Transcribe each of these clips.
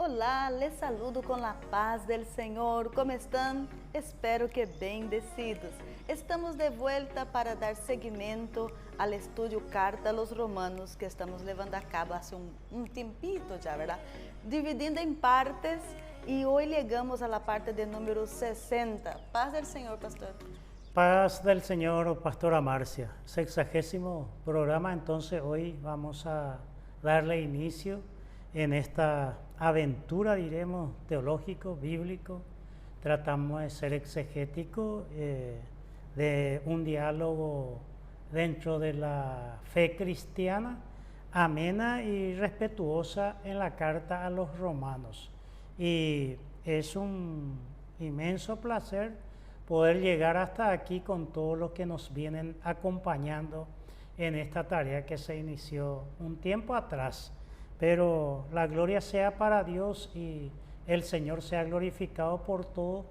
Olá, les saludo com a paz del Senhor. Como estão? Espero que bendecidos. Estamos de volta para dar seguimento ao estudo Carta a los Romanos que estamos levando a cabo há um tempito já, ¿verdad? Dividindo em partes e hoje chegamos à parte de número 60. Paz del Senhor, pastor. Paz del Señor, Pastora Marcia. 60º programa, entonces hoy vamos a darle inicio en esta aventura, diremos, teológico, bíblico. Tratamos de ser exegético, de un diálogo dentro de la fe cristiana, amena y respetuosa en la carta a los romanos. Y es un inmenso placer poder llegar hasta aquí con todos los que nos vienen acompañando en esta tarea que se inició un tiempo atrás. Pero la gloria sea para Dios y el Señor sea glorificado por todo,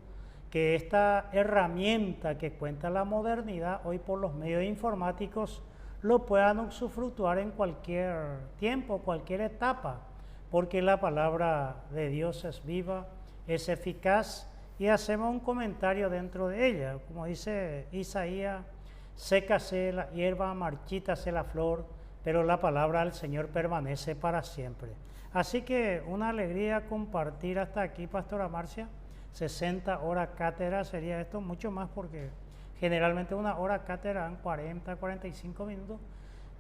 que esta herramienta que cuenta la modernidad hoy por los medios informáticos lo puedan usufructuar en cualquier tiempo, cualquier etapa, porque la palabra de Dios es viva, es eficaz y hacemos un comentario dentro de ella. Como dice Isaías, sécase la hierba, marchítase la flor, pero la palabra del Señor permanece para siempre. Así que una alegría compartir hasta aquí, Pastora Marcia. 60 horas cátedra sería esto, mucho más porque generalmente una hora cátedra en 40, 45 minutos,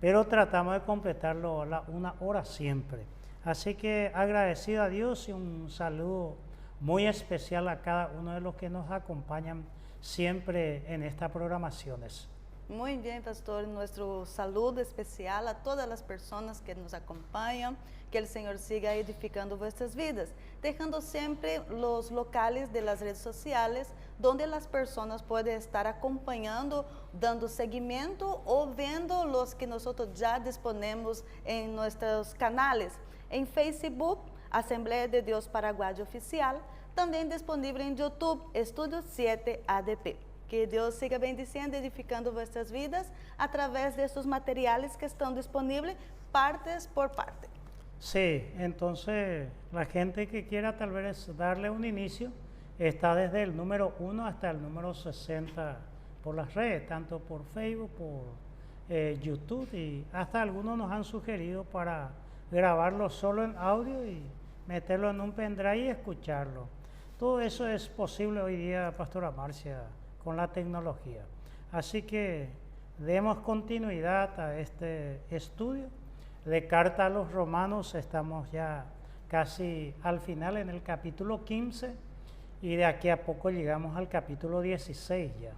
pero tratamos de completarlo a una hora siempre. Así que agradecido a Dios y un saludo muy especial a cada uno de los que nos acompañan siempre en estas programaciones. Muy bien, pastor. Nuestro saludo especial a todas las personas que nos acompañan. Que el Señor siga edificando vuestras vidas, dejando siempre los locales de las redes sociales donde las personas pueden estar acompañando, dando seguimiento o viendo los que nosotros ya disponemos en nuestros canales. En Facebook, Asamblea de Dios Paraguayo Oficial, también disponible en YouTube, Estudio 7 ADP. Que Dios siga bendiciendo, edificando vuestras vidas a través de estos materiales que están disponibles partes por parte. Sí, entonces la gente que quiera tal vez darle un inicio está desde el número 1 hasta el número 60 por las redes, tanto por Facebook, por YouTube, y hasta algunos nos han sugerido para grabarlo solo en audio y meterlo en un pendrive y escucharlo. Todo eso es posible hoy día, Pastora Marcia, con la tecnología. Así que demos continuidad a este estudio de Carta a los Romanos. Estamos ya casi al final en el capítulo 15 y de aquí a poco llegamos al capítulo 16 ya.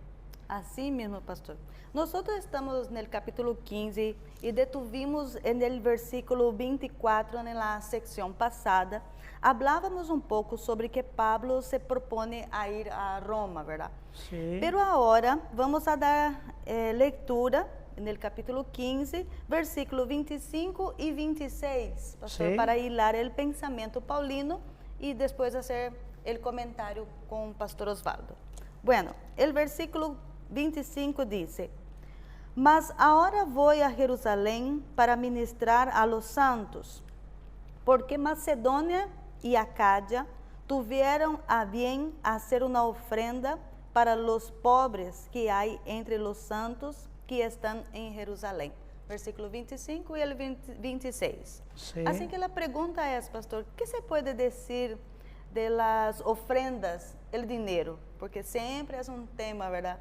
Así mismo, pastor. Nosotros estamos en el capítulo 15 y detuvimos en el versículo 24 en la sección pasada. Hablábamos un poco sobre que Pablo se propone a ir a Roma, ¿verdad? Sí. Pero ahora vamos a dar lectura en el capítulo 15, versículo 25 y 26, pastor, sí, para hilar el pensamiento paulino y después hacer el comentario con Pastor Osvaldo. Bueno, el versículo 25 dice: Mas ahora voy a Jerusalén para ministrar a los santos, porque Macedonia y Acadia tuvieron a bien hacer una ofrenda para los pobres que hay entre los santos que están en Jerusalén. Versículo 25 y el 26. Sí. Así que la pregunta es, pastor, ¿qué se puede decir de las ofrendas, el dinero? Porque siempre es un tema, ¿verdad?,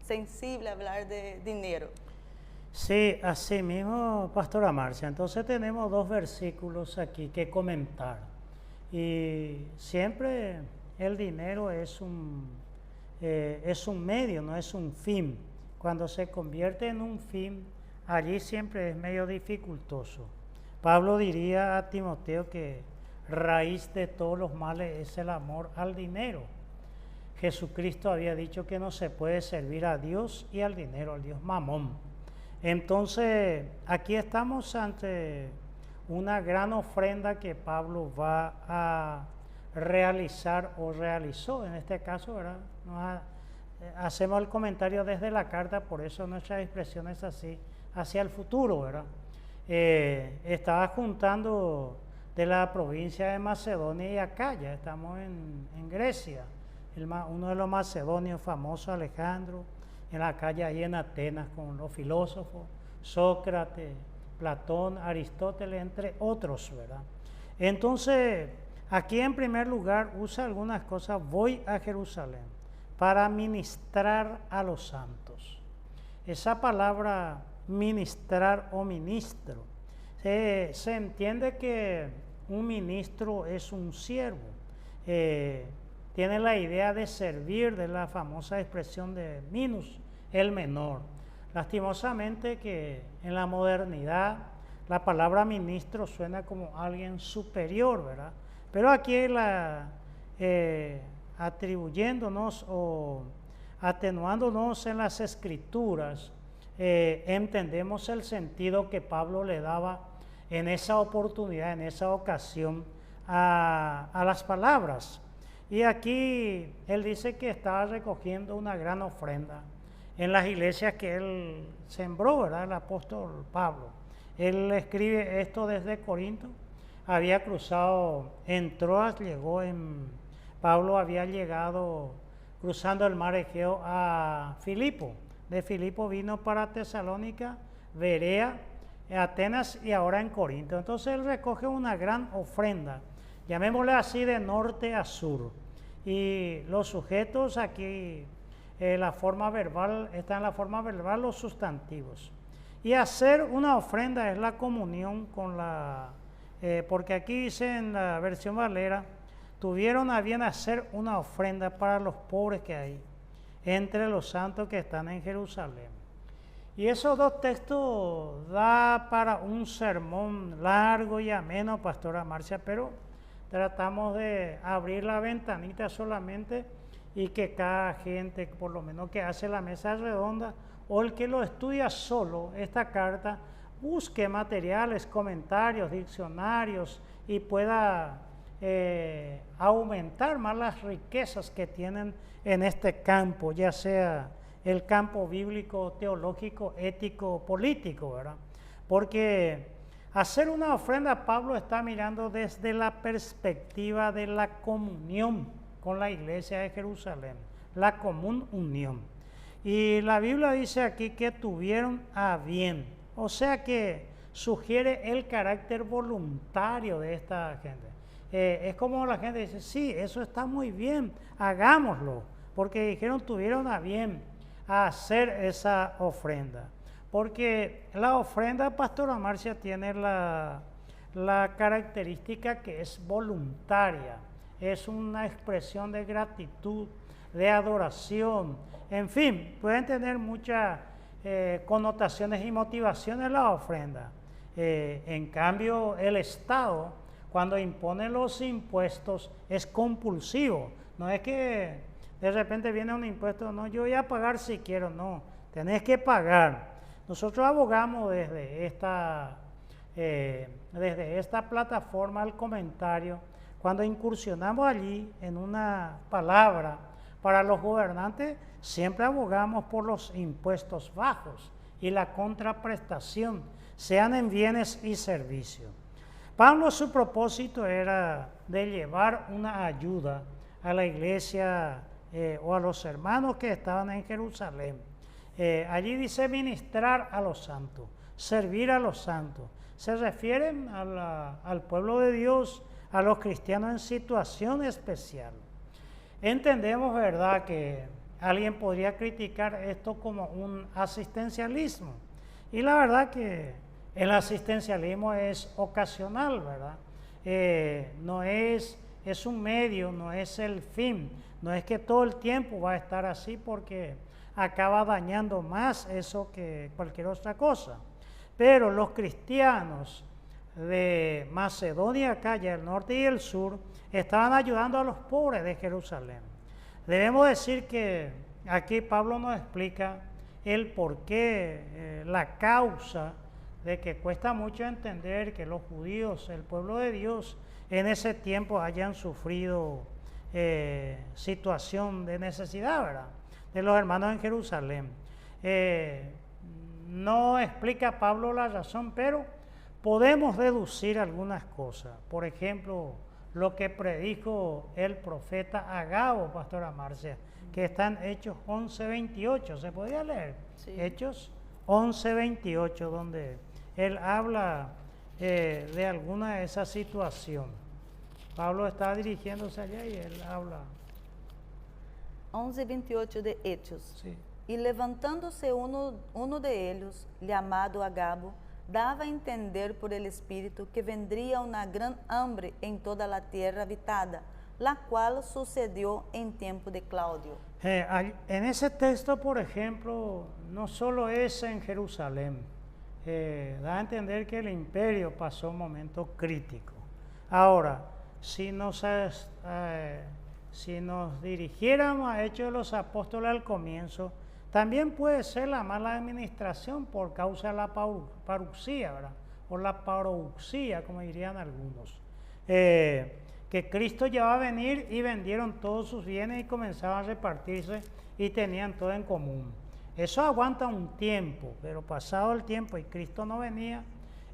sensible hablar de dinero. Sí, así mismo, Pastora Marcia. Entonces tenemos dos versículos aquí que comentar. Y siempre el dinero es un medio, no es un fin. Cuando se convierte en un fin, allí siempre es medio dificultoso. Pablo diría a Timoteo que raíz de todos los males es el amor al dinero. Jesucristo había dicho que no se puede servir a Dios y al dinero, al Dios Mamón. Entonces, aquí estamos ante una gran ofrenda que Pablo va a realizar o realizó, en este caso, ¿verdad? Hacemos el comentario desde la carta, por eso nuestra expresión es así, hacia el futuro, ¿verdad? Estaba juntando de la provincia de Macedonia y Acaya. Estamos en Grecia. Uno de los macedonios famosos, Alejandro, en la calle ahí en Atenas, con los filósofos, Sócrates, Platón, Aristóteles, entre otros, ¿verdad? Entonces, aquí en primer lugar usa algunas cosas: voy a Jerusalén para ministrar a los santos. Esa palabra ministrar o ministro, se entiende que un ministro es un siervo, tiene la idea de servir, de la famosa expresión de minus, el menor. Lastimosamente que en la modernidad la palabra ministro suena como alguien superior, ¿verdad? Pero aquí atribuyéndonos o atenuándonos en las escrituras, entendemos el sentido que Pablo le daba en esa oportunidad, en esa ocasión, a las palabras. Y aquí él dice que estaba recogiendo una gran ofrenda en las iglesias que él sembró, ¿verdad? El apóstol Pablo. Él escribe esto desde Corinto, había cruzado en Troas, Pablo había llegado cruzando el mar Egeo a Filipo. De Filipo vino para Tesalónica, Berea, Atenas y ahora en Corinto. Entonces él recoge una gran ofrenda, llamémosle así, de norte a sur. Y los sujetos aquí, la forma verbal, está en la forma verbal los sustantivos. Y hacer una ofrenda es la comunión con porque aquí dice en la versión Valera, tuvieron a bien hacer una ofrenda para los pobres que hay entre los santos que están en Jerusalén. Y esos dos textos da para un sermón largo y ameno, Pastora Marcia, pero tratamos de abrir la ventanita solamente y que cada gente, por lo menos que hace la mesa redonda o el que lo estudia solo, esta carta, busque materiales, comentarios, diccionarios y pueda aumentar más las riquezas que tienen en este campo, ya sea el campo bíblico, teológico, ético, político, ¿verdad? Porque hacer una ofrenda, Pablo está mirando desde la perspectiva de la comunión con la iglesia de Jerusalén, la común unión. Y la Biblia dice aquí que tuvieron a bien, o sea que sugiere el carácter voluntario de esta gente. Es como la gente dice, sí, eso está muy bien, hagámoslo, porque dijeron, tuvieron a bien a hacer esa ofrenda. Porque la ofrenda, Pastora Marcia, tiene la característica que es voluntaria, es una expresión de gratitud, de adoración, en fin, pueden tener muchas connotaciones y motivaciones la ofrenda. En cambio, el Estado, cuando impone los impuestos, es compulsivo. No es que de repente viene un impuesto, no, yo voy a pagar si quiero, no, tenés que pagar. Nosotros abogamos desde esta plataforma, el comentario, cuando incursionamos allí en una palabra para los gobernantes, siempre abogamos por los impuestos bajos y la contraprestación, sean en bienes y servicios. Pablo, su propósito era de llevar una ayuda a la iglesia o a los hermanos que estaban en Jerusalén. Allí dice ministrar a los santos, servir a los santos. Se refieren al pueblo de Dios, a los cristianos en situación especial. Entendemos, ¿verdad?, que alguien podría criticar esto como un asistencialismo. Y la verdad que el asistencialismo es ocasional, ¿verdad? No es un medio, no es el fin. No es que todo el tiempo va a estar así porque acaba dañando más eso que cualquier otra cosa. Pero los cristianos de Macedonia, Acaya, el norte y el sur, estaban ayudando a los pobres de Jerusalén. Debemos decir que aquí Pablo nos explica el porqué, la causa de que cuesta mucho entender que los judíos, el pueblo de Dios, en ese tiempo hayan sufrido situación de necesidad, ¿verdad?, de los hermanos en Jerusalén. No explica Pablo la razón, pero podemos deducir algunas cosas. Por ejemplo, lo que predijo el profeta Agabo, pastora Marcia, que está en Hechos 11:28. ¿Se podía leer? Sí. Hechos 11:28, donde él habla de alguna de esas situaciones. Pablo está dirigiéndose allá y él habla. 11:28 de Hechos. Sí. E levantándose uno de ellos, llamado Agabo, daba a entender por el Espíritu que vendría una gran hambre en toda la tierra habitada, la cual sucedió en tiempo de Claudio. En ese texto, por ejemplo, no solo es en Jerusalén, da a entender que el imperio pasó un momento crítico. Ahora, si nos dirigiéramos a Hechos de los Apóstoles al comienzo, también puede ser la mala administración por causa de la parucía, ¿verdad? O la parouxía, como dirían algunos. Que Cristo ya va a venir y vendieron todos sus bienes y comenzaban a repartirse y tenían todo en común. Eso aguanta un tiempo, pero pasado el tiempo y Cristo no venía,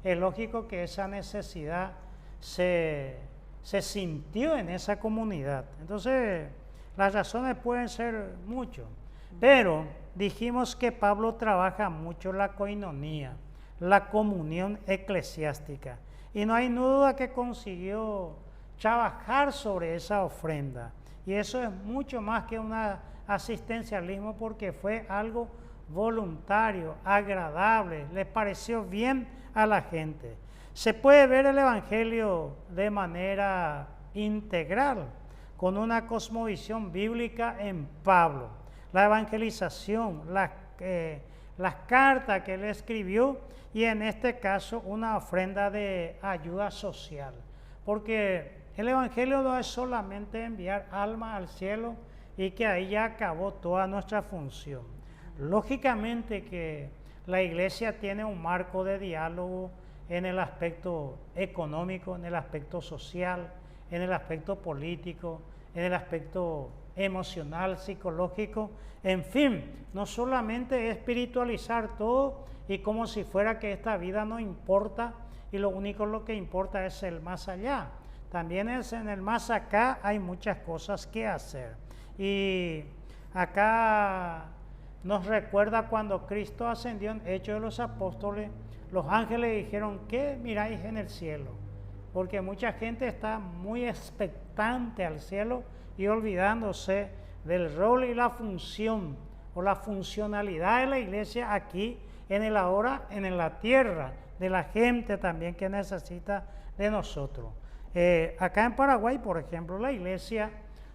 es lógico que esa necesidad se sintió en esa comunidad. Entonces, las razones pueden ser muchas, pero dijimos que Pablo trabaja mucho la coinonía, la comunión eclesiástica, y no hay duda que consiguió trabajar sobre esa ofrenda, y eso es mucho más que un asistencialismo, porque fue algo voluntario, agradable, le pareció bien a la gente. Se puede ver el Evangelio de manera integral, con una cosmovisión bíblica en Pablo. La evangelización, las cartas que él escribió y en este caso una ofrenda de ayuda social. Porque el Evangelio no es solamente enviar almas al cielo y que ahí ya acabó toda nuestra función. Lógicamente que la iglesia tiene un marco de diálogo en el aspecto económico, en el aspecto social, en el aspecto político, en el aspecto emocional, psicológico, en fin, no solamente espiritualizar todo y como si fuera que esta vida no importa y lo único lo que importa es el más allá. También es en el más acá hay muchas cosas que hacer. Y acá nos recuerda cuando Cristo ascendió en Hechos de los Apóstoles, los ángeles dijeron, ¿qué miráis en el cielo? Porque mucha gente está muy expectante al cielo y olvidándose del rol y la función o la funcionalidad de la iglesia aquí en el ahora, en la tierra, de la gente también que necesita de nosotros. Acá en Paraguay, por ejemplo, la iglesia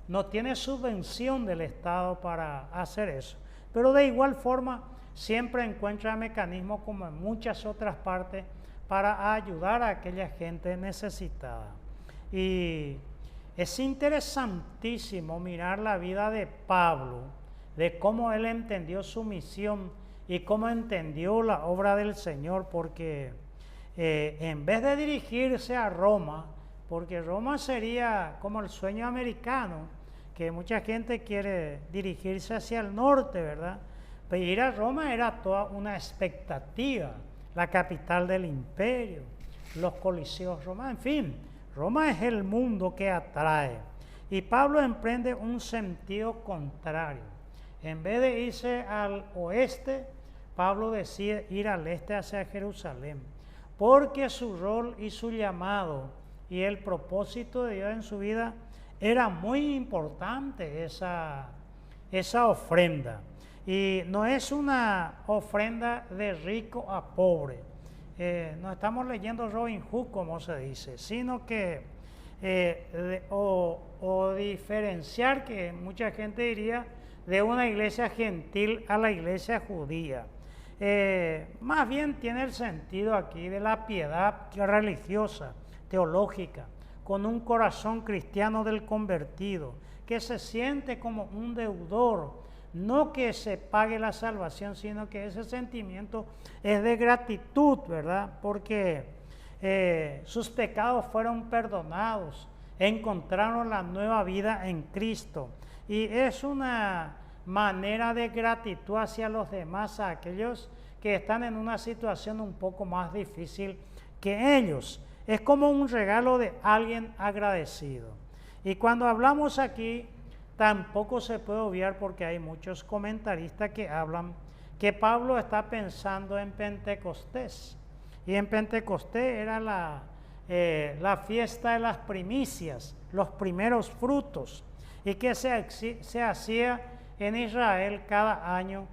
no tiene subvención del Estado para hacer eso, pero de igual forma siempre encuentra mecanismos como en muchas otras partes para ayudar a aquella gente necesitada. Y es interesantísimo mirar la vida de Pablo, de cómo él entendió su misión y cómo entendió la obra del Señor, porque en vez de dirigirse a Roma, porque Roma sería como el sueño americano, que mucha gente quiere dirigirse hacia el norte, ¿verdad? Pero ir a Roma era toda una expectativa, la capital del imperio, los coliseos romanos, en fin, Roma es el mundo que atrae. Y Pablo emprende un sentido contrario. En vez de irse al oeste, Pablo decide ir al este hacia Jerusalén, porque su rol y su llamado y el propósito de Dios en su vida era muy importante esa ofrenda. Y no es una ofrenda de rico a pobre. No estamos leyendo Robin Hood, como se dice, sino que diferenciar, que mucha gente diría, de una iglesia gentil a la iglesia judía. Más bien tiene el sentido aquí de la piedad religiosa, teológica, con un corazón cristiano del convertido, que se siente como un deudor, no que se pague la salvación, sino que ese sentimiento es de gratitud, ¿verdad? Porque sus pecados fueron perdonados, encontraron la nueva vida en Cristo. Y es una manera de gratitud hacia los demás, a aquellos que están en una situación un poco más difícil que ellos. Es como un regalo de alguien agradecido. Y cuando hablamos aquí, tampoco se puede obviar, porque hay muchos comentaristas que hablan que Pablo está pensando en Pentecostés. Y en Pentecostés era la fiesta de las primicias, los primeros frutos, y que se hacía en Israel cada año,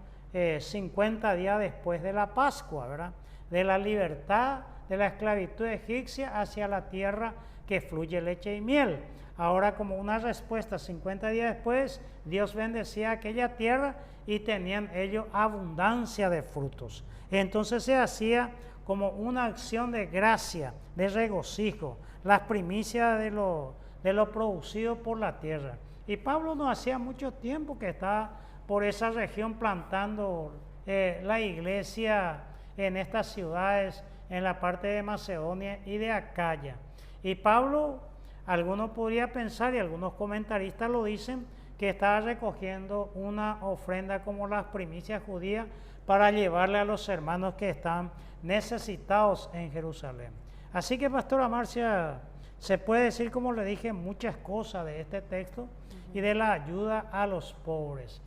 50 días después de la Pascua, ¿verdad? De la libertad de la esclavitud egipcia hacia la tierra que fluye leche y miel. Ahora, como una respuesta, 50 días después, Dios bendecía aquella tierra y tenían ellos abundancia de frutos. Entonces se hacía como una acción de gracia, de regocijo, las primicias de lo producido por la tierra. Y Pablo no hacía mucho tiempo que estaba por esa región plantando la iglesia en estas ciudades, en la parte de Macedonia y de Acaya. Y Pablo, algunos podrían pensar, y algunos comentaristas lo dicen, que estaba recogiendo una ofrenda como las primicias judías para llevarle a los hermanos que están necesitados en Jerusalén. Así que, Pastora Marcia, se puede decir, como le dije, muchas cosas de este texto y de la ayuda a los pobres.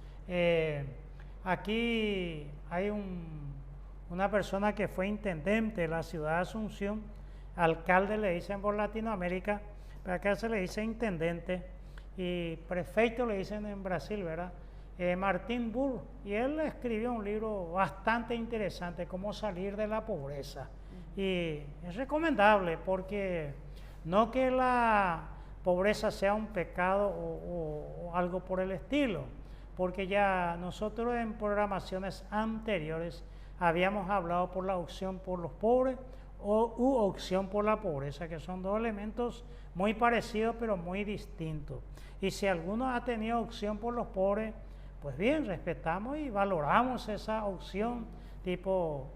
Aquí hay una persona que fue intendente de la ciudad de Asunción, alcalde le dicen por Latinoamérica, pero acá se le dice intendente, y prefecto le dicen en Brasil, ¿verdad? Martín Burr, y él escribió un libro bastante interesante, Cómo salir de la pobreza. Y es recomendable, porque no que la pobreza sea un pecado o algo por el estilo, porque ya nosotros en programaciones anteriores habíamos hablado por la opción por los pobres u opción por la pobreza, que son dos elementos muy parecidos pero muy distintos. Y si alguno ha tenido opción por los pobres, pues bien, respetamos y valoramos esa opción, tipo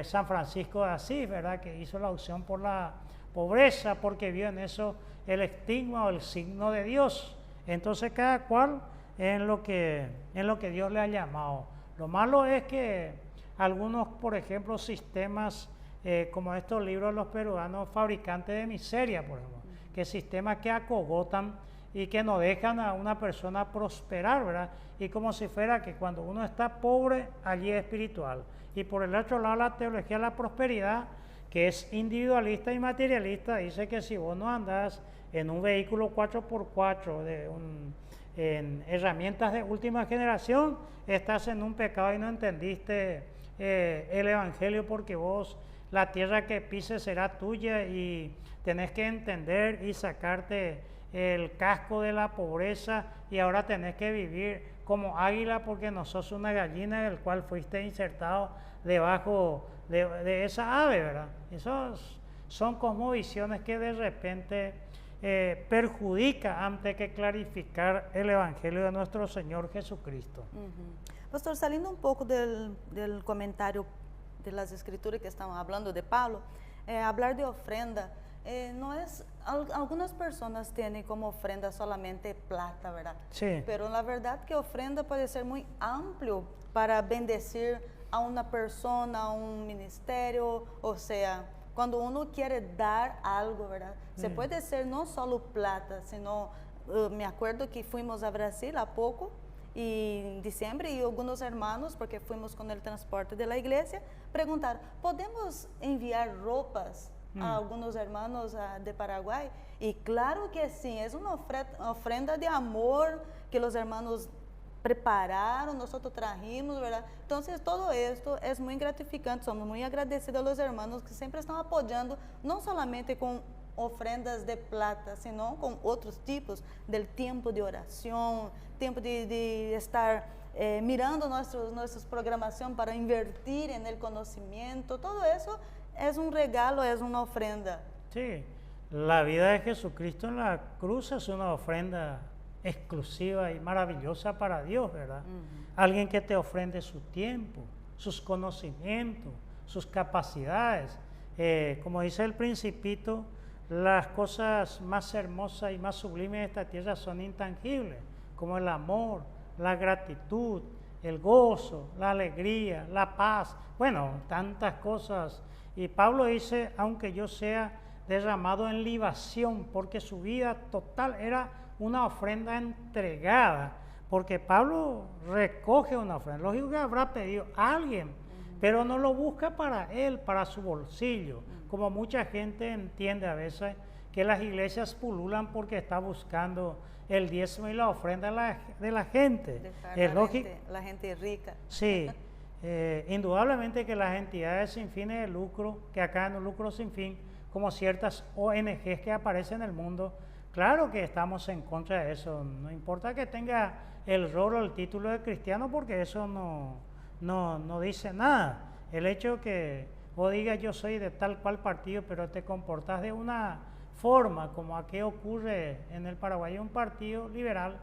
San Francisco de Asís, ¿verdad? Que hizo la opción por la pobreza porque vio en eso el estigma o el signo de Dios. Entonces cada cual en lo que Dios le ha llamado. Lo malo es que algunos, por ejemplo, sistemas como estos libros de los peruanos, fabricantes de miseria, por ejemplo, que sistemas que acogotan y que no dejan a una persona prosperar, ¿verdad? Y como si fuera que cuando uno está pobre, allí es espiritual. Y por el otro lado, la teología de la prosperidad, que es individualista y materialista, dice que si vos no andás en un vehículo 4x4, en herramientas de última generación, estás en un pecado y no entendiste el Evangelio, porque vos, la tierra que pises será tuya y tenés que entender y sacarte el casco de la pobreza, y ahora tenés que vivir como águila porque no sos una gallina del cual fuiste insertado debajo de esa ave, ¿verdad? Esas son cosmovisiones que de repente perjudica antes que clarificar el Evangelio de nuestro Señor Jesucristo. Pastor, saliendo un poco del comentario de las escrituras que estamos hablando de Pablo, hablar de ofrenda, no es, algunas personas tienen como ofrenda solamente plata, ¿verdad? Sí. Pero la verdad que ofrenda puede ser muy amplio para bendecir a una persona, a un ministerio, o sea, cuando uno quiere dar algo, ¿verdad? Se puede ser no solo plata, sino, me acuerdo que fuimos a Brasil há pouco, y en diciembre, y algunos hermanos, porque fuimos con el transporte de la iglesia, preguntaron, ¿podemos enviar ropas a algunos hermanos de Paraguay? Y claro que sí, es una ofrenda de amor que los hermanos prepararon, nosotros trajimos, ¿verdad? Entonces todo esto es muy gratificante, somos muy agradecidos a los hermanos que siempre están apoyando, no solamente con ofrendas de plata, sino con otros tipos, del tiempo de oración, tiempo de estar mirando nuestras programación para invertir en el conocimiento, todo eso es un regalo, es una ofrenda. Sí, la vida de Jesucristo en la cruz es una ofrenda exclusiva y maravillosa para Dios, ¿verdad? Alguien que te ofrende su tiempo, sus conocimientos, sus capacidades. Como dice el Principito, las cosas más hermosas y más sublimes de esta tierra son intangibles, como el amor, la gratitud, el gozo, la alegría, la paz, bueno, tantas cosas Y Pablo dice, aunque yo sea derramado en libación, porque su vida total era una ofrenda entregada, porque Pablo recoge una ofrenda. Lógico que habrá pedido a alguien, pero no lo busca para él, para su bolsillo, como mucha gente entiende a veces que las iglesias pululan porque está buscando el diezmo y la ofrenda de la gente. Es lógico. La gente rica. Sí, indudablemente que las entidades sin fines de lucro, que acá no lucro sin fin, como ciertas ONGs que aparecen en el mundo, claro que estamos en contra de eso. No importa que tenga el rol o el título de cristiano, porque eso no dice nada. El hecho que vos digas yo soy de tal cual partido, pero te comportas de una forma, como aquí ocurre en el Paraguay, un partido liberal,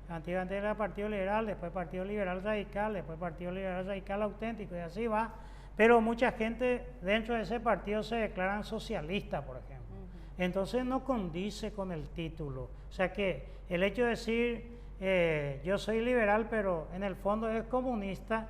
antiguamente era Partido Liberal, después Partido Liberal Radical, después Partido Liberal Radical Auténtico, y así va. Pero mucha gente dentro de ese partido se declaran socialistas, por ejemplo. Entonces no condice con el título. O sea que el hecho de decir yo soy liberal, pero en el fondo es comunista,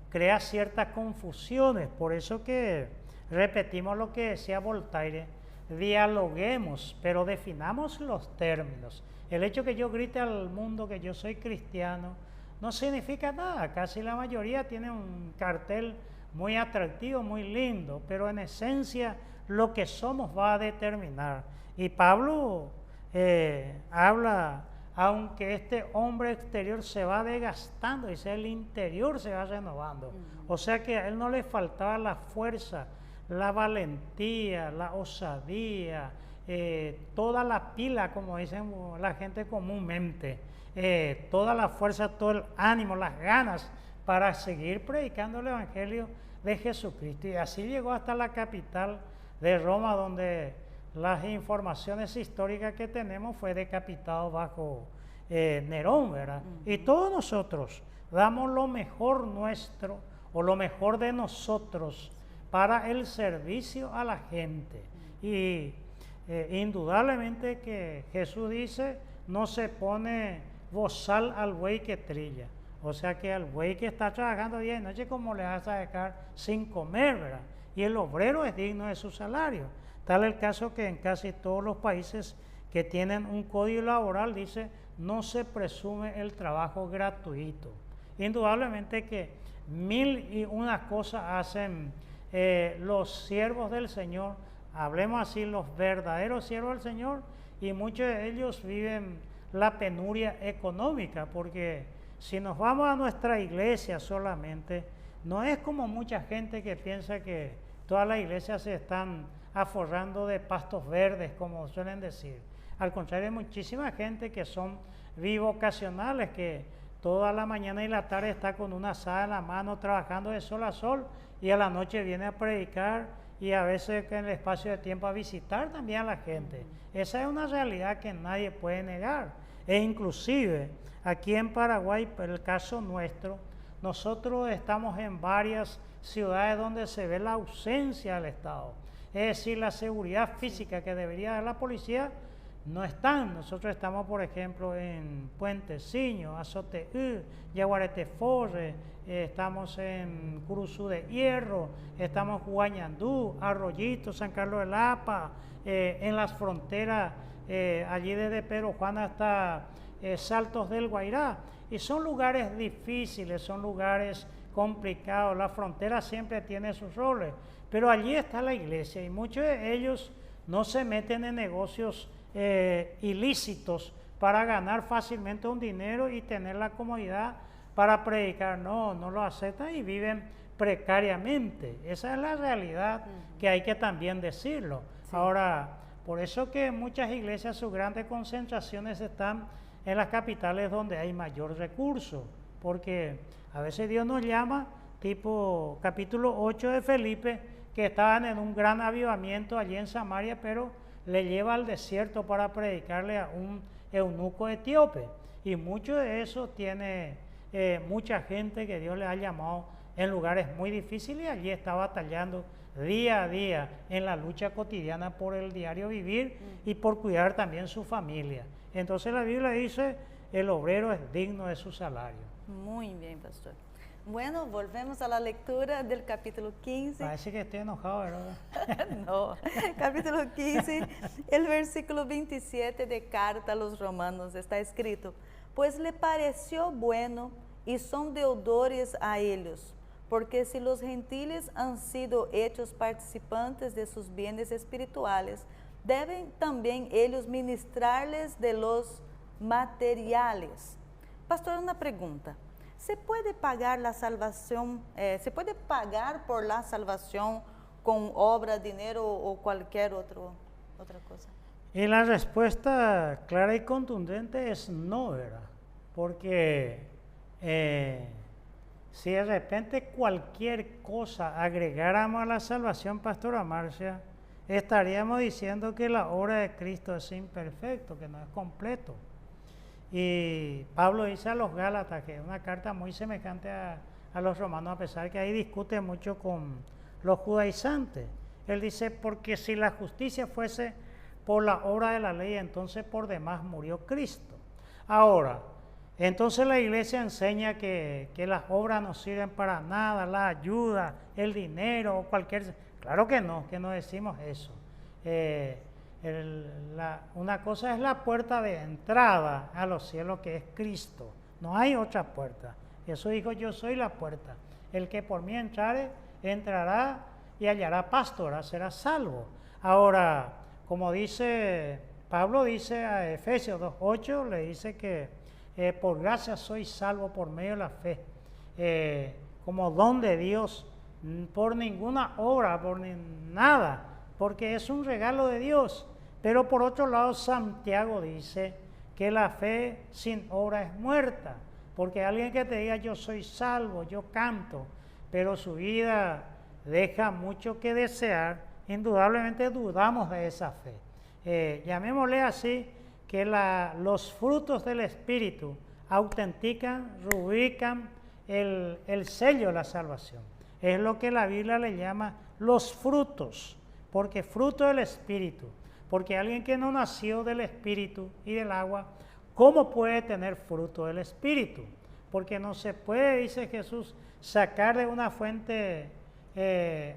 crea ciertas confusiones. Por eso que repetimos lo que decía Voltaire, dialoguemos, pero definamos los términos. El hecho que yo grite al mundo que yo soy cristiano no significa nada. Casi la mayoría tiene un cartel muy atractivo, muy lindo, pero en esencia lo que somos va a determinar. Y Pablo habla, aunque este hombre exterior se va desgastando, dice el interior se va renovando. O sea que a él no le faltaba la fuerza, la valentía, la osadía, toda la pila, como dicen la gente comúnmente, toda la fuerza, todo el ánimo, las ganas para seguir predicando el Evangelio de Jesucristo. Y así llegó hasta la capital de Roma, donde las informaciones históricas que tenemos fue decapitado bajo Nerón, ¿verdad? Y todos nosotros damos lo mejor nuestro o lo mejor de nosotros para el servicio a la gente. Y indudablemente que Jesús dice, no se pone bozal al buey que trilla. O sea que al buey que está trabajando día y noche, ¿cómo le vas a dejar sin comer, verdad? Y el obrero es digno de su salario. Tal el caso que en casi todos los países que tienen un código laboral dice, no se presume el trabajo gratuito. Indudablemente que mil y una cosas hacen los siervos del Señor, hablemos así, los verdaderos siervos del Señor, y muchos de ellos viven la penuria económica, porque si nos vamos a nuestra iglesia solamente, no es como mucha gente que piensa que todas las iglesias se están aforrando de pastos verdes, como suelen decir. Al contrario, hay muchísima gente que son bivocacionales, que toda la mañana y la tarde está con una asada en la mano trabajando de sol a sol, y a la noche viene a predicar y a veces en el espacio de tiempo a visitar también a la gente. Esa es una realidad que nadie puede negar. E inclusive aquí en Paraguay, por el caso nuestro, nosotros estamos en varias ciudades donde se ve la ausencia del Estado. Es decir, la seguridad física que debería dar la policía no están. Nosotros estamos, por ejemplo, en Puenteciño, Azoteú, Yaguareteforre, estamos en Curuzú de Hierro, estamos en Guañandú, Arroyito, San Carlos de Lapa, en las fronteras, allí desde Pedro Juan hasta Saltos del Guairá. Y son lugares difíciles, son lugares complicados. La frontera siempre tiene sus roles, pero allí está la iglesia y muchos de ellos no se meten en negocios ilícitos para ganar fácilmente un dinero y tener la comodidad para predicar. No lo aceptan y viven precariamente. Esa es la realidad que hay que también decirlo. Sí. Ahora, por eso que muchas iglesias, sus grandes concentraciones están en las capitales donde hay mayor recurso, porque a veces Dios nos llama, tipo capítulo 8 de Felipe, que estaban en un gran avivamiento allí en Samaria, pero le lleva al desierto para predicarle a un eunuco etíope. Y mucho de eso tiene mucha gente que Dios le ha llamado en lugares muy difíciles, y allí está batallando día a día en la lucha cotidiana por el diario vivir y por cuidar también su familia. Entonces la Biblia dice, el obrero es digno de su salario. Muy bien, pastor. Bueno, volvemos a la lectura del capítulo 15. Parece que estoy enojado, ¿verdad? No, capítulo 15, el versículo 27 de Carta a los Romanos está escrito: pues le pareció bueno y son deudores a ellos, porque si los gentiles han sido hechos participantes de sus bienes espirituales, deben también ellos ministrarles de los materiales. Pastor, una pregunta. ¿Se puede pagar la salvación, se puede pagar por la salvación con obra, dinero o cualquier otra cosa? Y la respuesta clara y contundente es no, ¿verdad? Porque si de repente cualquier cosa agregáramos a la salvación, Pastora Marcia, estaríamos diciendo que la obra de Cristo es imperfecto, que no es completo. Y Pablo dice a los Gálatas, que es una carta muy semejante a los romanos, a pesar que ahí discute mucho con los judaizantes. Él dice, porque si la justicia fuese por la obra de la ley, entonces por demás murió Cristo. Ahora, entonces la iglesia enseña que las obras no sirven para nada, la ayuda, el dinero o cualquier... Claro que no decimos eso. Una cosa es la puerta de entrada a los cielos, que es Cristo. No hay otra puerta. Jesús dijo, yo soy la puerta. El que por mí entrare, entrará y hallará pastor, será salvo. Ahora, como dice, Pablo dice a Efesios 2:8, le dice que por gracia soy salvo por medio de la fe, como don de Dios, por ninguna obra, por nada, porque es un regalo de Dios. Pero por otro lado, Santiago dice que la fe sin obra es muerta, porque alguien que te diga yo soy salvo, yo canto, pero su vida deja mucho que desear, indudablemente dudamos de esa fe. Llamémosle así, que los frutos del Espíritu autentican, rubrican el sello de la salvación. Es lo que la Biblia le llama los frutos, porque fruto del Espíritu. Porque alguien que no nació del Espíritu y del agua, ¿cómo puede tener fruto del Espíritu? Porque no se puede, dice Jesús, sacar de una fuente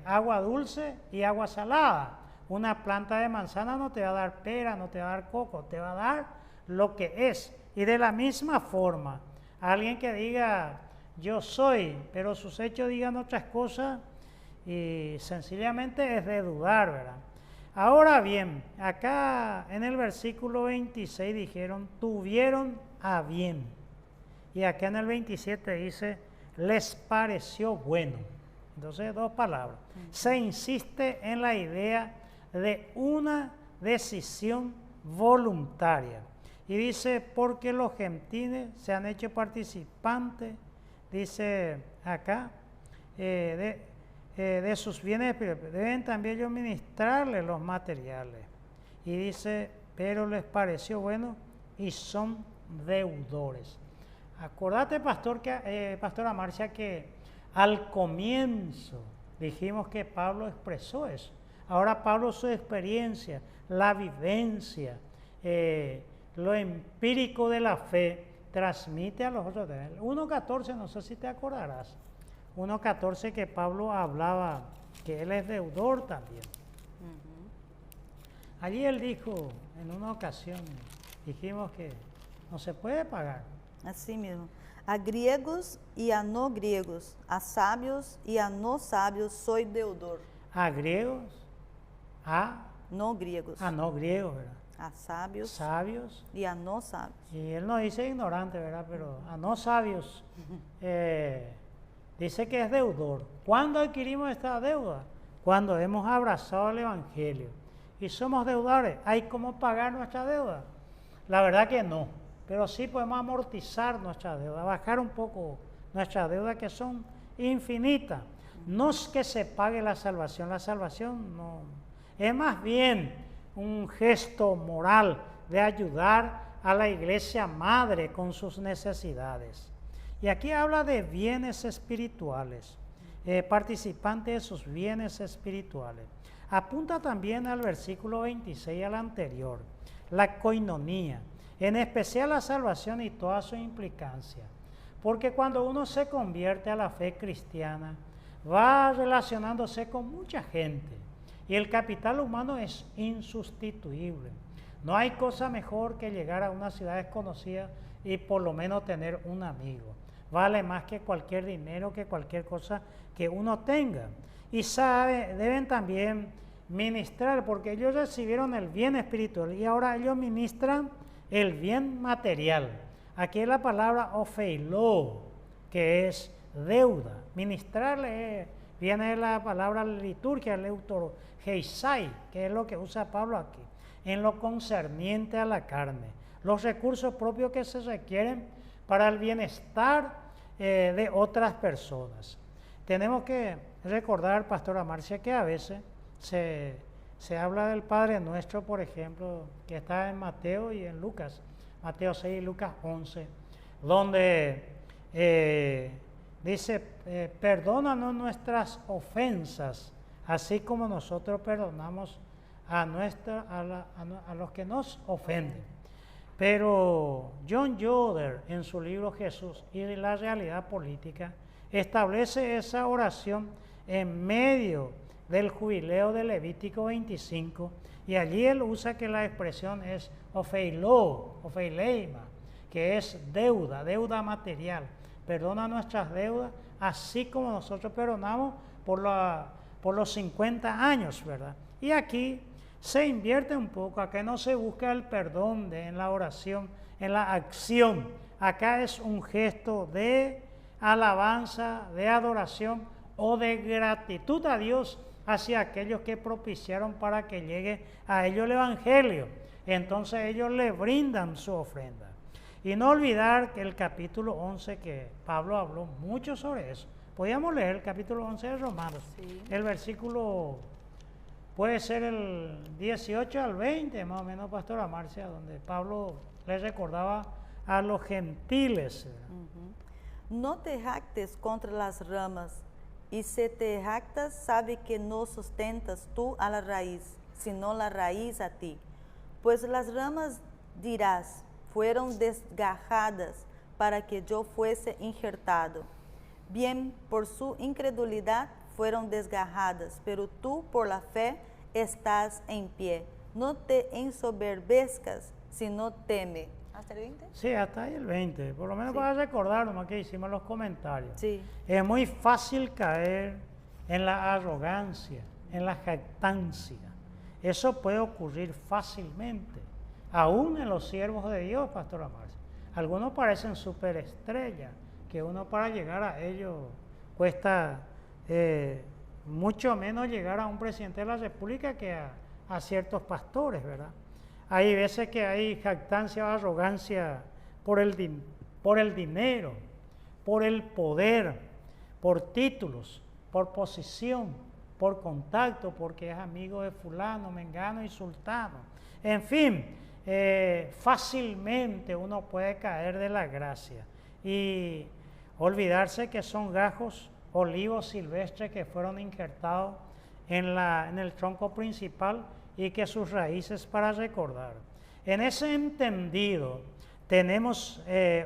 agua dulce y agua salada. Una planta de manzana no te va a dar pera, no te va a dar coco, te va a dar lo que es. Y de la misma forma, alguien que diga yo soy, pero sus hechos digan otras cosas, y sencillamente es de dudar, ¿verdad? Ahora bien, acá en el versículo 26 dijeron, tuvieron a bien. Y acá en el 27 dice, les pareció bueno. Entonces, dos palabras. Se insiste en la idea de una decisión voluntaria. Y dice, porque los gentiles se han hecho participantes, dice acá, de sus bienes, deben también ellos ministrarles los materiales. Y dice, pero les pareció bueno y son deudores. Acordate, Pastora Marcia, que al comienzo dijimos que Pablo expresó eso. Ahora Pablo, su experiencia, la vivencia, lo empírico de la fe, transmite a los otros. 1.14, no sé si te acordarás. 1.14 que Pablo hablaba que él es deudor también. Allí él dijo, en una ocasión, dijimos que no se puede pagar. Así mismo. A griegos y a no griegos, a sabios y a no sabios soy deudor. A griegos, a no griegos. A no griegos, ¿verdad? A sabios. Sabios. Y a no sabios. Y él no dice ignorante, ¿verdad? Pero a no sabios. Dice que es deudor. ¿Cuándo adquirimos esta deuda? Cuando hemos abrazado el Evangelio. Y somos deudores. ¿Hay cómo pagar nuestra deuda? La verdad que no. Pero sí podemos amortizar nuestra deuda, bajar un poco nuestras deudas que son infinitas. No es que se pague la salvación no. Es más bien un gesto moral de ayudar a la iglesia madre con sus necesidades. Y aquí habla de bienes espirituales, participantes de sus bienes espirituales. Apunta también al versículo 26, al anterior, la coinonía, en especial la salvación y toda su implicancia. porque cuando uno se convierte a la fe cristiana, va relacionándose con mucha gente y el capital humano es insustituible. No hay cosa mejor que llegar a una ciudad desconocida y por lo menos tener un amigo. Vale más que cualquier dinero, que cualquier cosa que uno tenga. Y deben también ministrar, porque ellos recibieron el bien espiritual y ahora ellos ministran el bien material. Aquí es la palabra ofeiló, que es deuda. Ministrarle viene de la palabra liturgia, leutorgeisai, que es lo que usa Pablo aquí, en lo concerniente a la carne. Los recursos propios que se requieren para el bienestar de otras personas. Tenemos que recordar, Pastora Marcia, que a veces se habla del Padre Nuestro, por ejemplo, que está en Mateo y en Lucas, Mateo 6 y Lucas 11, donde dice, perdónanos nuestras ofensas, así como nosotros perdonamos a los que nos ofenden. Pero John Yoder, en su libro Jesús y la realidad política, establece esa oración en medio del jubileo de Levítico 25, y allí él usa que la expresión es ofeileima, que es deuda material. Perdona nuestras deudas, así como nosotros perdonamos por los 50 años, ¿verdad? Y aquí se invierte un poco, acá no se busca el perdón en la oración, en la acción. Acá es un gesto de alabanza, de adoración o de gratitud a Dios hacia aquellos que propiciaron para que llegue a ellos el Evangelio. Entonces ellos le brindan su ofrenda. Y no olvidar que el capítulo 11, que Pablo habló mucho sobre eso. Podríamos leer el capítulo 11 de Romanos, sí. El versículo puede ser el 18 al 20, más o menos, Pastora Marcia, donde Pablo le recordaba a los gentiles. No te jactes contra las ramas, y si te jactas, sabe que no sustentas tú a la raíz, sino la raíz a ti. Pues las ramas, dirás, fueron desgajadas para que yo fuese injertado. Bien, por su incredulidad fueron desgajadas, pero tú por la fe estás en pie. No te ensoberbezcas, sino teme. ¿Hasta el 20? Sí, hasta ahí el 20. Por lo menos sí. Para recordar nomás que hicimos los comentarios. Sí. Es muy fácil caer en la arrogancia, en la jactancia. Eso puede ocurrir fácilmente, aún en los siervos de Dios, Pastora Marcia. Algunos parecen superestrellas, que uno para llegar a ellos cuesta mucho menos llegar a un presidente de la República que a ciertos pastores, ¿verdad? Hay veces que hay jactancia o arrogancia por el dinero, por el poder, por títulos, por posición, por contacto, porque es amigo de fulano, mengano y sultano. En fin, fácilmente uno puede caer de la gracia y olvidarse que son gajos, olivos silvestres que fueron injertados en el tronco principal y que sus raíces para recordar. En ese entendido, tenemos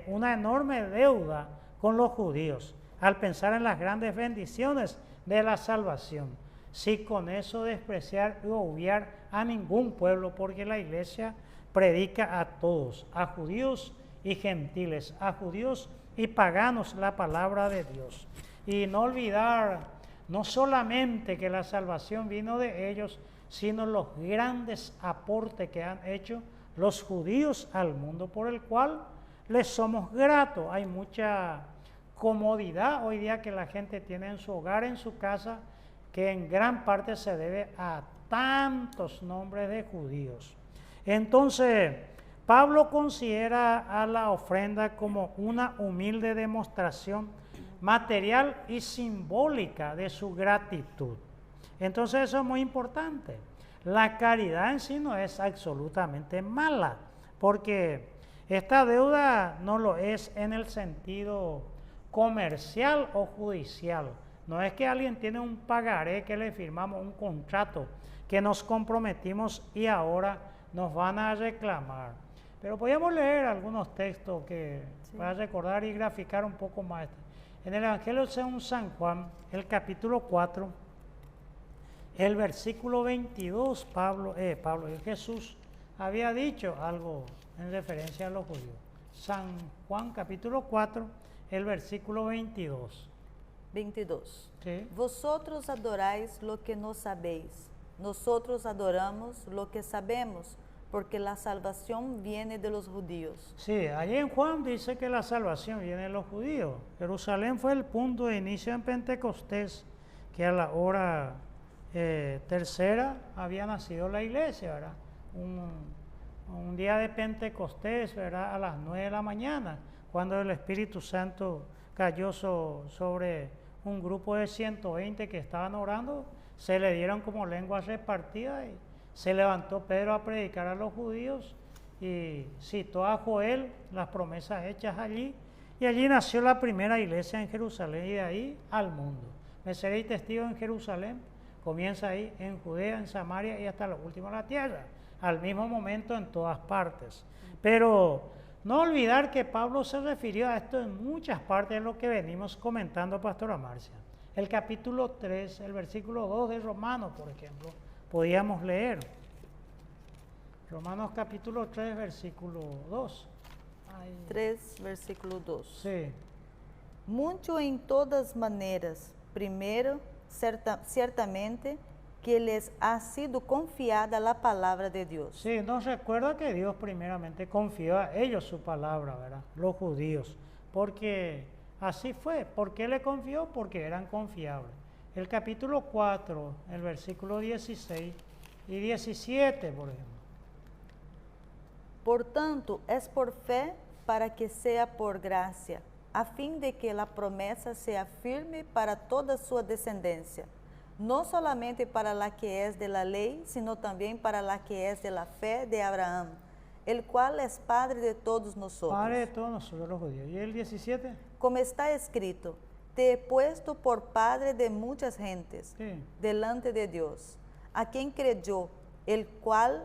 una enorme deuda con los judíos al pensar en las grandes bendiciones de la salvación, sin con eso despreciar y obviar a ningún pueblo, porque la iglesia predica a todos, a judíos y gentiles, a judíos y paganos la palabra de Dios. Y no olvidar no solamente que la salvación vino de ellos, sino los grandes aportes que han hecho los judíos al mundo, por el cual les somos gratos. Hay mucha comodidad hoy día que la gente tiene en su hogar, en su casa, que en gran parte se debe a tantos nombres de judíos. Entonces, Pablo considera a la ofrenda como una humilde demostración material y simbólica de su gratitud. Entonces eso es muy importante. La caridad en sí no es absolutamente mala, porque esta deuda no lo es en el sentido comercial o judicial. No es que alguien tiene un pagaré que le firmamos un contrato, que nos comprometimos y ahora nos van a reclamar. Pero podíamos leer algunos textos que Sí. para recordar y graficar un poco más. En el Evangelio según San Juan, el capítulo 4, el versículo 22, Jesús había dicho algo en referencia a los judíos. San Juan capítulo 4, el versículo 22. 22. ¿Sí? Vosotros adoráis lo que no sabéis. Nosotros adoramos lo que sabemos, porque la salvación viene de los judíos. Sí, allí en Juan dice que la salvación viene de los judíos. Jerusalén fue el punto de inicio en Pentecostés, que a la hora tercera había nacido la iglesia, ¿verdad? Un día de Pentecostés, ¿verdad? A las 9 de la mañana, cuando el Espíritu Santo cayó sobre un grupo de 120 que estaban orando, se le dieron como lenguas repartidas y se levantó Pedro a predicar a los judíos y citó a Joel las promesas hechas allí, y allí nació la primera iglesia en Jerusalén y de ahí al mundo. Me seréis testigos en Jerusalén, comienza ahí en Judea, en Samaria y hasta lo último de la tierra, al mismo momento en todas partes. Pero no olvidar que Pablo se refirió a esto en muchas partes de lo que venimos comentando, Pastora Marcia. El capítulo 3, el versículo 2 de Romanos, por ejemplo, podíamos leer. Romanos capítulo 3, versículo 2. 3, versículo 2. Sí. Mucho en todas maneras, primero, ciertamente, que les ha sido confiada la palabra de Dios. Sí, nos recuerda que Dios primeramente confió a ellos su palabra, ¿verdad? Los judíos, porque así fue. ¿Por qué le confió? Porque eran confiables. El capítulo 4, el versículo 16 y 17, por ejemplo. Por tanto, es por fe para que sea por gracia, a fin de que la promesa sea firme para toda su descendencia, no solamente para la que es de la ley, sino también para la que es de la fe de Abraham, el cual es Padre de todos nosotros. Padre de todos nosotros los judíos. ¿Y el 17? Como está escrito, te he puesto por Padre de muchas gentes, Sí. delante de Dios, a quien creyó, el cual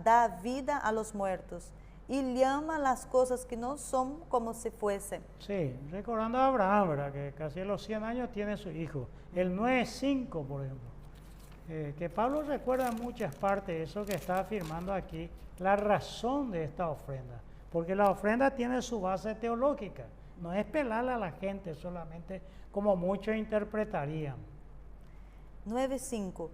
da vida a los muertos y llama las cosas que no son como si fuesen. Sí, recordando a Abraham, ¿verdad? Que casi a los 100 años tiene su hijo. El 9:5, por ejemplo. Que Pablo recuerda en muchas partes eso que está afirmando aquí, la razón de esta ofrenda. Porque la ofrenda tiene su base teológica. No es pelarle a la gente solamente como muchos interpretarían. 9:5.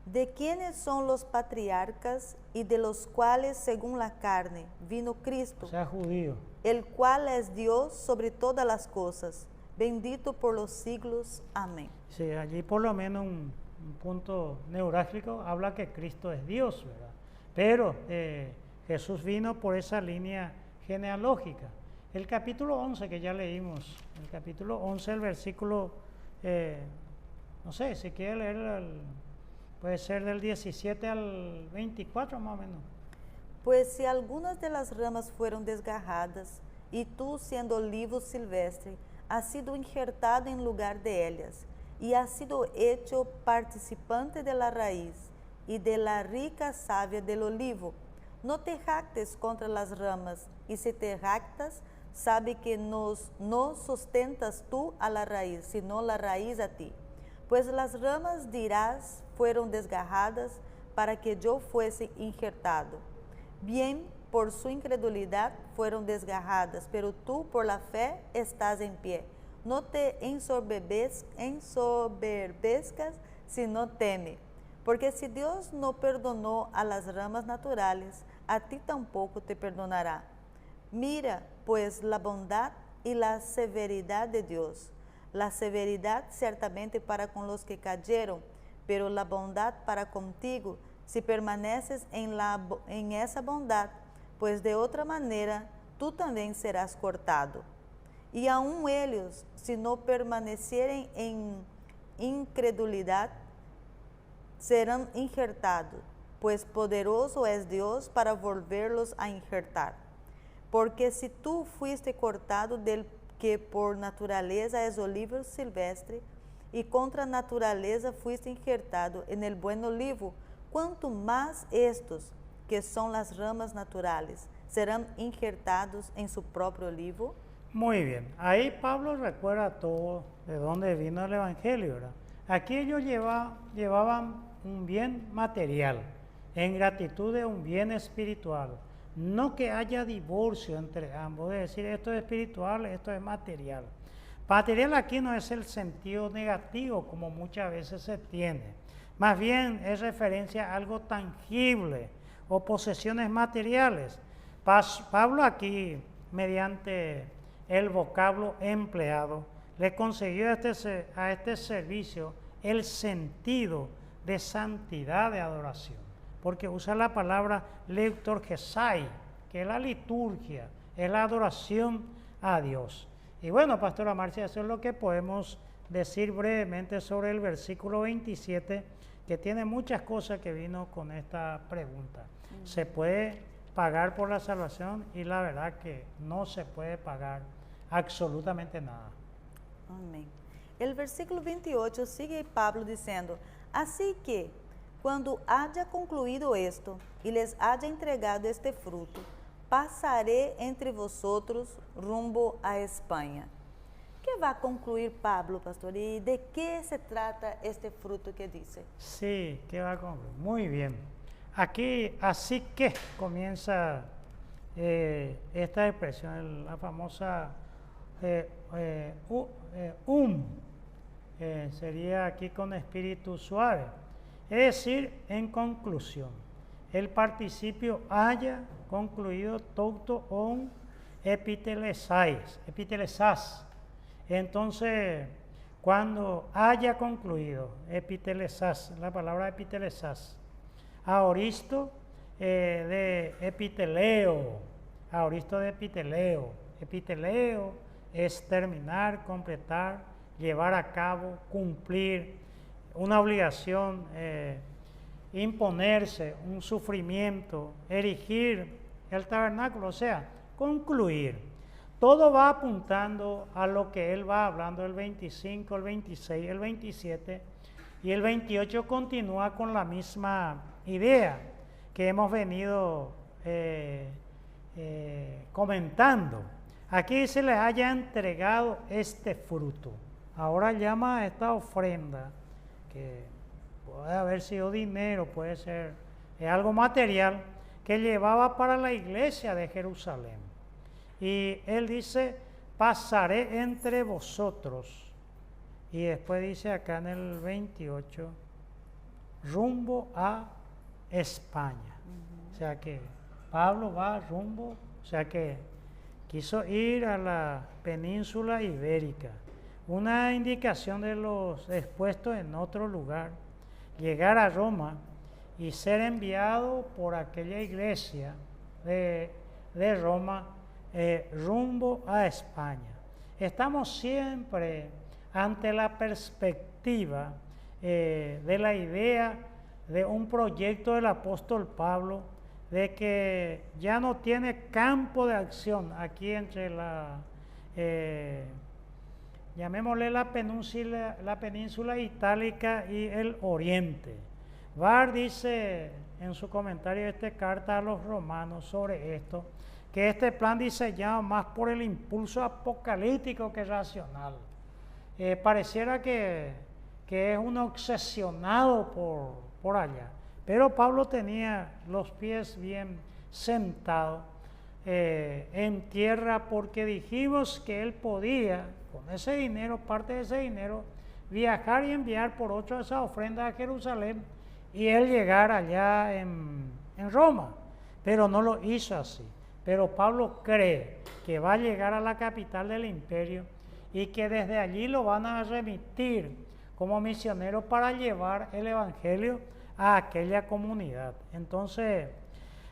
¿De quiénes son los patriarcas y de los cuales, según la carne, vino Cristo? O sea, judío. El cual es Dios sobre todas las cosas, bendito por los siglos. Amén. Sí, allí por lo menos un punto neurálgico habla que Cristo es Dios, ¿verdad? Pero Jesús vino por esa línea genealógica. El capítulo 11 que ya leímos, el capítulo 11, el versículo, no sé, si quiere leer, puede ser del 17 al 24 más o menos. Pues si algunas de las ramas fueron desgarradas, y tú, siendo olivo silvestre, has sido injertado en lugar de ellas, y has sido hecho participante de la raíz y de la rica savia del olivo, no te jactes contra las ramas, y si te jactas, sabe que no sustentas tú a la raíz, sino la raíz a ti. Pues las ramas, dirás, fueron desgarradas para que yo fuese injertado. Bien, por su incredulidad fueron desgarradas, pero tú por la fe estás en pie. No te ensoberbezcas, sino teme. Porque si Dios no perdonó a las ramas naturales, a ti tampoco te perdonará. Mira, pues, la bondad y la severidad de Dios. La severidad ciertamente para con los que cayeron, pero la bondad para contigo, si permaneces en esa bondad, pues de otra manera tú también serás cortado. Y aun ellos, si no permanecieren en incredulidad, serán injertados, pues poderoso es Dios para volverlos a injertar. Porque si tú fuiste cortado del que por naturaleza es olivo silvestre, y contra naturaleza fuiste injertado en el buen olivo, cuanto más estos, que son las ramas naturales, serán injertados en su propio libro. Muy bien, ahí Pablo recuerda todo de dónde vino el Evangelio, ¿verdad? Aquí ellos llevaban un bien material, en gratitud de un bien espiritual. No que haya divorcio entre ambos, es decir, esto es espiritual, esto es material. Material aquí no es el sentido negativo como muchas veces se tiene, más bien es referencia a algo tangible o posesiones materiales. Pablo aquí, mediante el vocablo empleado, le consiguió a este servicio el sentido de santidad de adoración, porque usa la palabra liturgesai, que es la liturgia, es la adoración a Dios. Y bueno, Pastora Marcia, eso es lo que podemos decir brevemente sobre el versículo 27, que tiene muchas cosas que vino con esta pregunta. ¿Se puede pagar por la salvación? Y la verdad que no se puede pagar absolutamente nada. Amém. El versículo 28 sigue Pablo diciendo, así que, cuando haya concluido esto y les haya entregado este fruto, pasaré entre vosotros rumbo a España. ¿Qué va a concluir Pablo, pastor? ¿Y de qué se trata este fruto que dice? Sí, ¿qué va a concluir? Muy bien. Aquí, así que comienza esta expresión, la famosa sería aquí con espíritu suave. Es decir, en conclusión, el participio haya concluido touto on epitelesais. Entonces, cuando haya concluido, epitelesas, la palabra epitelesas, aoristo de epiteleo, aoristo de epiteleo. Epiteleo es terminar, completar, llevar a cabo, cumplir una obligación, imponerse, un sufrimiento, erigir el tabernáculo, o sea, concluir. Todo va apuntando a lo que él va hablando, el 25, el 26, el 27, y el 28 continúa con la misma idea que hemos venido comentando. Aquí se les haya entregado este fruto. Ahora llama a esta ofrenda, que puede haber sido dinero, puede ser algo material, que llevaba para la iglesia de Jerusalén. Y él dice, pasaré entre vosotros. Y después dice acá en el 28, rumbo a España. O sea que Pablo va rumbo, o sea que quiso ir a la península ibérica. Una indicación de los expuestos en otro lugar, llegar a Roma y ser enviado por aquella iglesia de Roma rumbo a España. Estamos siempre ante la perspectiva de la idea de un proyecto del apóstol Pablo de que ya no tiene campo de acción aquí entre llamémosle la península itálica y el oriente. Barr dice en su comentario de esta carta a los romanos sobre esto, que este plan diseñado más por el impulso apocalíptico que racional. Pareciera que es un obsesionado por allá. Pero Pablo tenía los pies bien sentados en tierra, porque dijimos que él podía, con ese dinero, parte de ese dinero, viajar y enviar por 8 de esas ofrendas a Jerusalén y él llegar allá en Roma. Pero no lo hizo así. Pero Pablo cree que va a llegar a la capital del imperio y que desde allí lo van a remitir como misionero para llevar el evangelio a aquella comunidad. Entonces,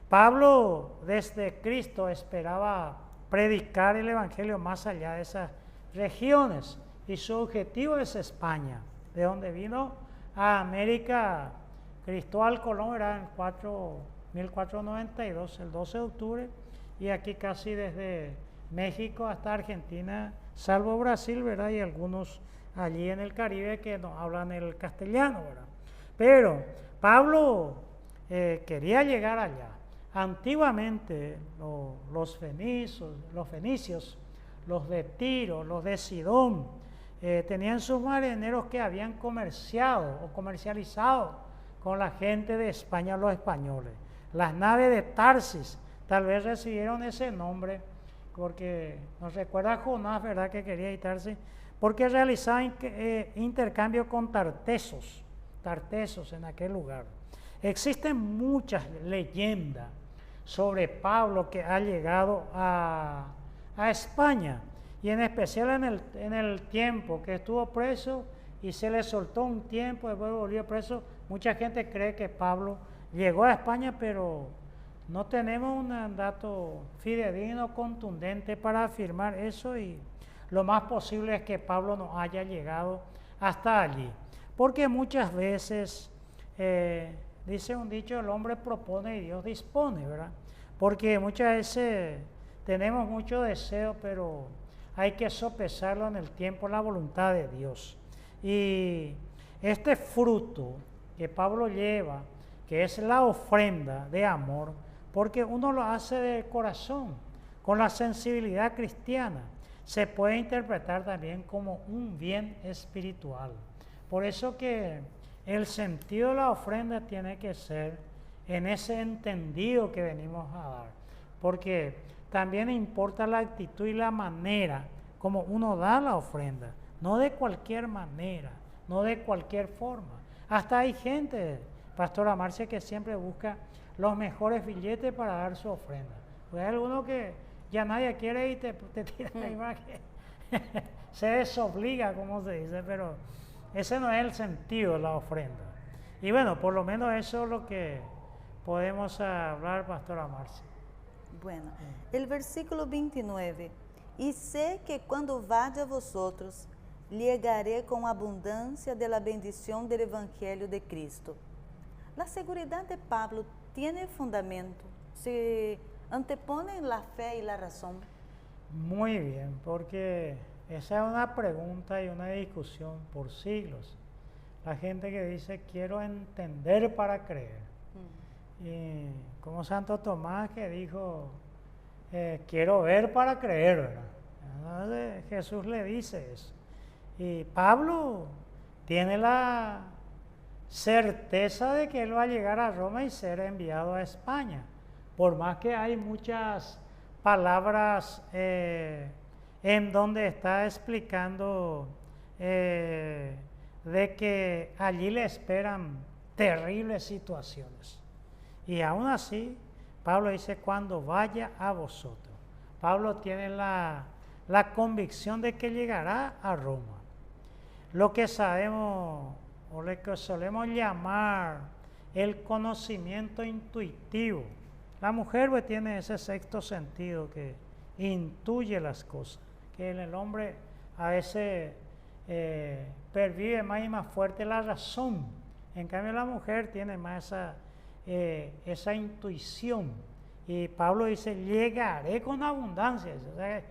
Pablo desde Cristo esperaba predicar el evangelio más allá de esas regiones y su objetivo es España, de donde vino a América Cristóbal Colón, era en 1492, el 12 de octubre, y aquí casi desde México hasta Argentina, salvo Brasil, ¿verdad? Y algunos allí en el Caribe que no hablan el castellano, ¿verdad? Pero Pablo quería llegar allá. Antiguamente los fenicios, los de Tiro, los de Sidón, tenían sus marineros que habían comerciado o comercializado con la gente de España, los españoles. Las naves de Tarsis tal vez recibieron ese nombre porque nos recuerda a Jonás, ¿verdad?, que quería ir Tarsis, porque realizaban intercambio con tartesos en aquel lugar. Existen muchas leyendas sobre Pablo que ha llegado a España, y en especial en el tiempo que estuvo preso y se le soltó un tiempo, después volvió preso. Mucha gente cree que Pablo llegó a España, pero no tenemos un dato fidedigno, contundente para afirmar eso, y lo más posible es que Pablo no haya llegado hasta allí, porque muchas veces, dice un dicho, el hombre propone y Dios dispone, ¿verdad? Porque muchas veces tenemos mucho deseo, pero hay que sopesarlo en el tiempo, la voluntad de Dios. Y este fruto que Pablo lleva, que es la ofrenda de amor, porque uno lo hace de corazón, con la sensibilidad cristiana, se puede interpretar también como un bien espiritual. Por eso que el sentido de la ofrenda tiene que ser en ese entendido que venimos a dar, porque también importa la actitud y la manera como uno da la ofrenda, no de cualquier manera, no de cualquier forma. Hasta hay gente, Pastora Marcia, que siempre busca los mejores billetes para dar su ofrenda. Pues hay alguno que ya nadie quiere y te tira la imagen, se desobliga, como se dice, pero ese no es el sentido de la ofrenda. Y bueno, por lo menos eso es lo que podemos hablar, Pastora Marcia. Bueno, el versículo 29. E sé que quando vade a vosotros, llegaré com abundância de la bendición del Evangelio de Cristo. La seguridad de Pablo tiene fundamento, se antepone la fe y la razón. Muy bien, porque esa es una pregunta y una discusión por siglos. La gente que dice, quiero entender para creer. Y como Santo Tomás que dijo, quiero ver para creer, ¿verdad? Entonces, Jesús le dice eso. Y Pablo tiene la certeza de que él va a llegar a Roma y ser enviado a España. Por más que hay muchas palabras en donde está explicando de que allí le esperan terribles situaciones. Y aún así, Pablo dice, cuando vaya a vosotros. Pablo tiene la convicción de que llegará a Roma. Lo que sabemos, o lo que solemos llamar el conocimiento intuitivo. La mujer pues, tiene ese sexto sentido que intuye las cosas, que en el hombre a veces pervive más y más fuerte la razón. En cambio la mujer tiene más esa intuición. Y Pablo dice, llegaré con abundancia. O sea,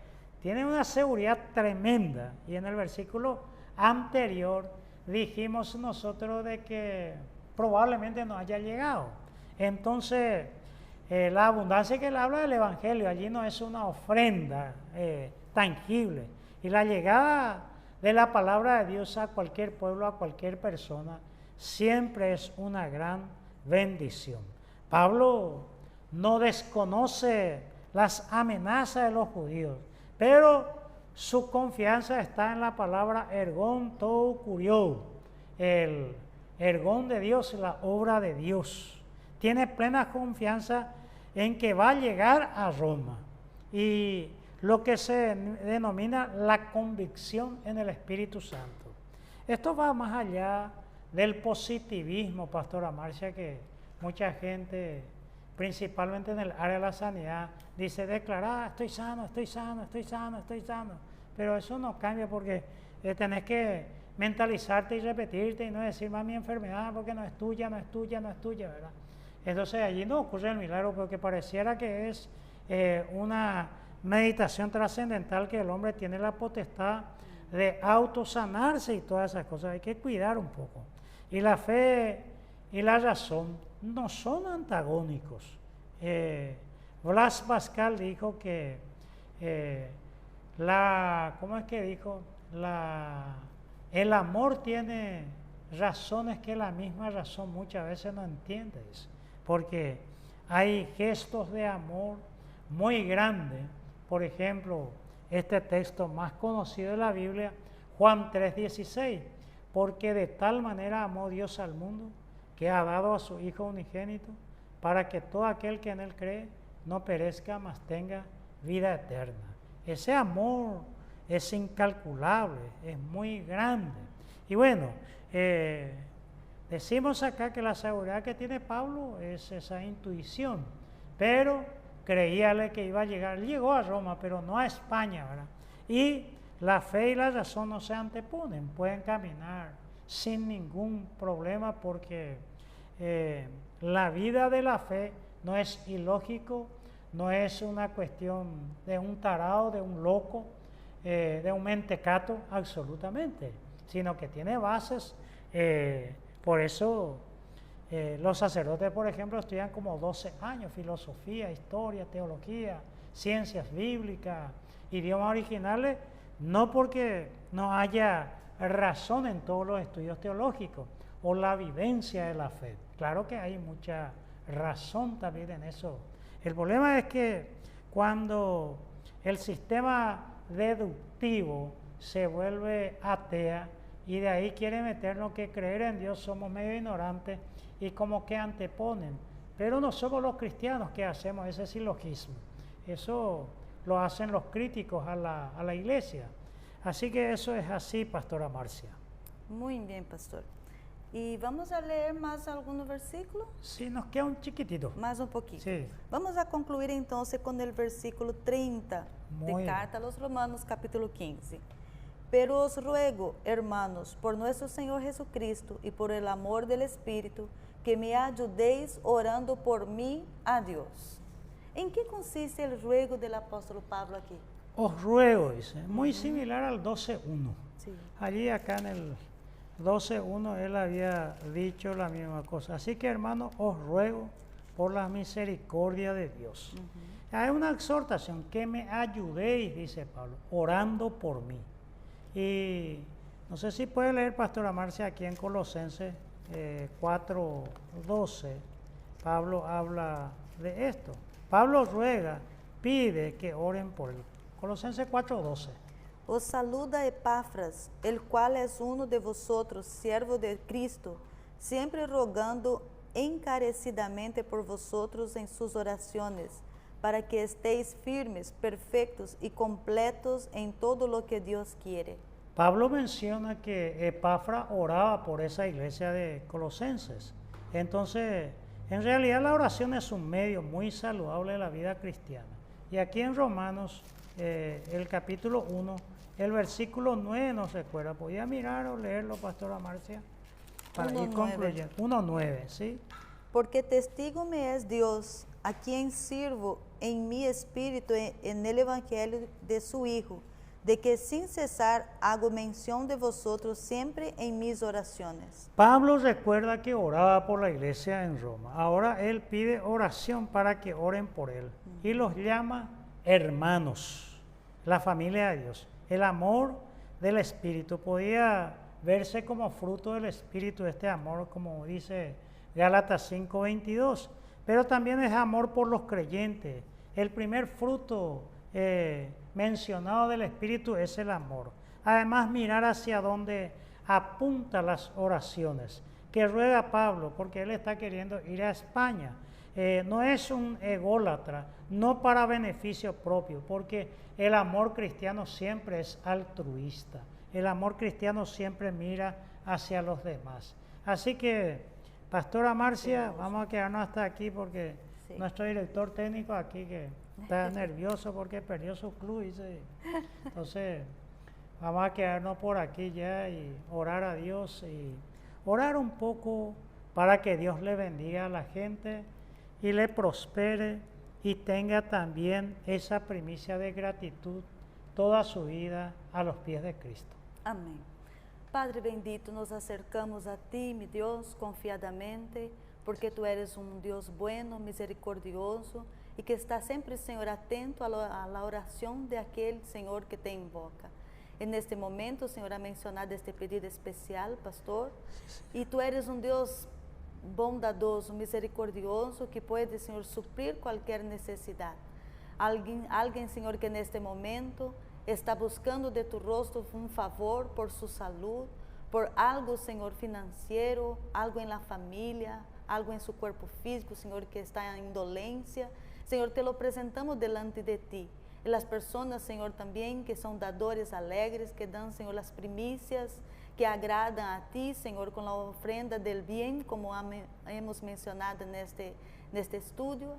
tiene una seguridad tremenda. Y en el versículo anterior dijimos nosotros de que probablemente no haya llegado. Entonces, la abundancia que él habla del Evangelio, allí no es una ofrenda tangible. Y la llegada de la palabra de Dios a cualquier pueblo, a cualquier persona, siempre es una gran bendición. Pablo no desconoce las amenazas de los judíos, pero su confianza está en la palabra ergon tou kuriou, el ergón de Dios, la obra de Dios. Tiene plena confianza en que va a llegar a Roma. Y lo que se denomina la convicción en el Espíritu Santo. Esto va más allá del positivismo, Pastora Marcia, que mucha gente, principalmente en el área de la sanidad, dice declarar, estoy sano, estoy sano, estoy sano, estoy sano. Pero eso no cambia porque tenés que mentalizarte y repetirte y no decir más mi enfermedad porque no es tuya, no es tuya, no es tuya, ¿verdad? Entonces allí no ocurre el milagro porque pareciera que es una meditación trascendental que el hombre tiene la potestad de autosanarse y todas esas cosas. Hay que cuidar un poco. Y la fe y la razón no son antagónicos. Blas Pascal dijo que ¿cómo es que dijo? El amor tiene razones que la misma razón muchas veces no entiende, porque hay gestos de amor muy grandes. Por ejemplo, este texto más conocido de la Biblia, Juan 3:16, porque de tal manera amó Dios al mundo que ha dado a su Hijo unigénito para que todo aquel que en él cree no perezca, mas tenga vida eterna. Ese amor es incalculable, es muy grande. Y bueno, decimos acá que la seguridad que tiene Pablo es esa intuición, pero creíale que iba a llegar, llegó a Roma, pero no a España, ¿verdad? Y la fe y la razón no se anteponen, pueden caminar sin ningún problema porque la vida de la fe no es ilógico, no es una cuestión de un tarado, de un loco, de un mentecato, absolutamente, sino que tiene bases. Por eso los sacerdotes, por ejemplo, estudian como 12 años, filosofía, historia, teología, ciencias bíblicas, idiomas originales, no porque no haya razón en todos los estudios teológicos o la vivencia de la fe. Claro que hay mucha razón también en eso. El problema es que cuando el sistema deductivo se vuelve atea y de ahí quiere meternos que creer en Dios, somos medio ignorantes y como que anteponen. Pero no somos los cristianos que hacemos ese silogismo. Eso lo hacen los críticos a la iglesia. Así que eso es así, Pastora Marcia. Muy bien, pastor. ¿Y vamos a leer más algunos versículos? Sí, nos queda un chiquitito. Más un poquito. Sí. Vamos a concluir entonces con el versículo 30 Muy de Carta a los Romanos, capítulo 15. Pero os ruego, hermanos, por nuestro Señor Jesucristo y por el amor del Espíritu, que me ayudéis orando por mí a Dios. ¿En qué consiste el ruego del apóstol Pablo aquí? Os ruego, dice, muy similar al 12.1. Sí. Allí acá en el 12.1 él había dicho la misma cosa. Así que, hermanos, os ruego por la misericordia de Dios. Hay una exhortación, que me ayudéis, dice Pablo, orando por mí. Y no sé si puede leer, Pastora Marcia, aquí en Colosenses 4:12, Pablo habla de esto. Pablo ruega, pide que oren por él. Colosenses 4:12. Os saluda Epáfras, el cual es uno de vosotros, siervo de Cristo, siempre rogando encarecidamente por vosotros en sus oraciones, para que estéis firmes, perfectos y completos en todo lo que Dios quiere. Pablo menciona que Epáfras oraba por esa iglesia de Colosenses. Entonces, en realidad la oración es un medio muy saludable de la vida cristiana. Y aquí en Romanos, el capítulo 1, el versículo 9 nos recuerda. ¿Podía mirar o leerlo, Pastora Marcia? Para ir concluyendo. 1:9, ¿sí? Porque testigo me es Dios, a quien sirvo en mi espíritu en el evangelio de su Hijo, de que sin cesar hago mención de vosotros siempre en mis oraciones. Pablo recuerda que oraba por la iglesia en Roma. Ahora él pide oración para que oren por él. Y los llama hermanos, la familia de Dios. El amor del Espíritu podía verse como fruto del Espíritu, este amor, como dice Gálatas 5:22. Pero también es amor por los creyentes. El primer fruto mencionado del Espíritu es el amor. Además, mirar hacia dónde apunta las oraciones que ruega Pablo, porque él está queriendo ir a España. No es un ególatra, no para beneficio propio, porque el amor cristiano siempre es altruista. El amor cristiano siempre mira hacia los demás. Así que, Pastora Marcia, vamos a quedarnos hasta aquí porque nuestro director técnico aquí que está nervioso porque perdió su club. Entonces, vamos a quedarnos por aquí ya y orar a Dios y orar un poco para que Dios le bendiga a la gente y le prospere y tenga también esa primicia de gratitud toda su vida a los pies de Cristo. Amén. Padre bendito, nos acercamos a ti, mi Dios, confiadamente. porque tú eres un Dios bueno, misericordioso y que está siempre, Señor, atento a la oración de aquel, Señor, que te invoca. En este momento, Señor, ha mencionado este pedido especial, pastor, y tú eres un Dios bondadoso, misericordioso, que puede, Señor, suplir cualquier necesidad. Alguien, Señor, que en este momento está buscando de tu rostro un favor por su salud, por algo, Señor, financiero, algo en la familia, algo en su cuerpo físico, Señor, que está en indolencia. Señor, te lo presentamos delante de ti. Y las personas, Señor, también que son dadores alegres, que dan, Señor, las primicias, que agradan a ti, Señor, con la ofrenda del bien, como hemos mencionado en este estudio.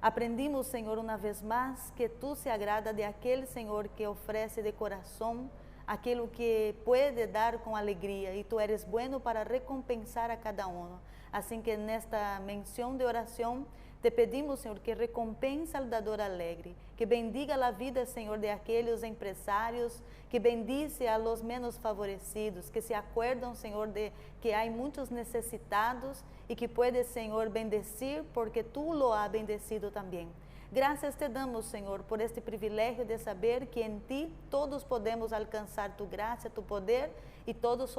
Aprendimos, Señor, una vez más, que tú se agrada de aquel, Señor, que ofrece de corazón aquilo que puede dar con alegría, y tú eres bueno para recompensar a cada uno. Así que en esta mención de oración te pedimos, Señor, que recompensa al dador alegre, que bendiga la vida, Señor, de aquellos empresarios, que bendice a los menos favorecidos, que se acuerdan, Señor, de que hay muchos necesitados y que puedes, Señor, bendecir porque tú lo has bendecido también. Gracias te damos, Señor, por este privilegio de saber que en ti todos podemos alcanzar tu gracia, tu poder, y todos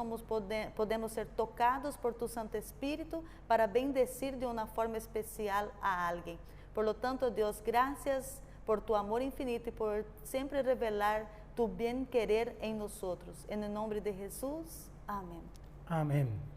podemos ser tocados por tu Santo Espíritu para bendecir de una forma especial a alguien. Por lo tanto, Dios, gracias por tu amor infinito y por siempre revelar tu bien querer en nosotros. En el nombre de Jesús, amén. Amén.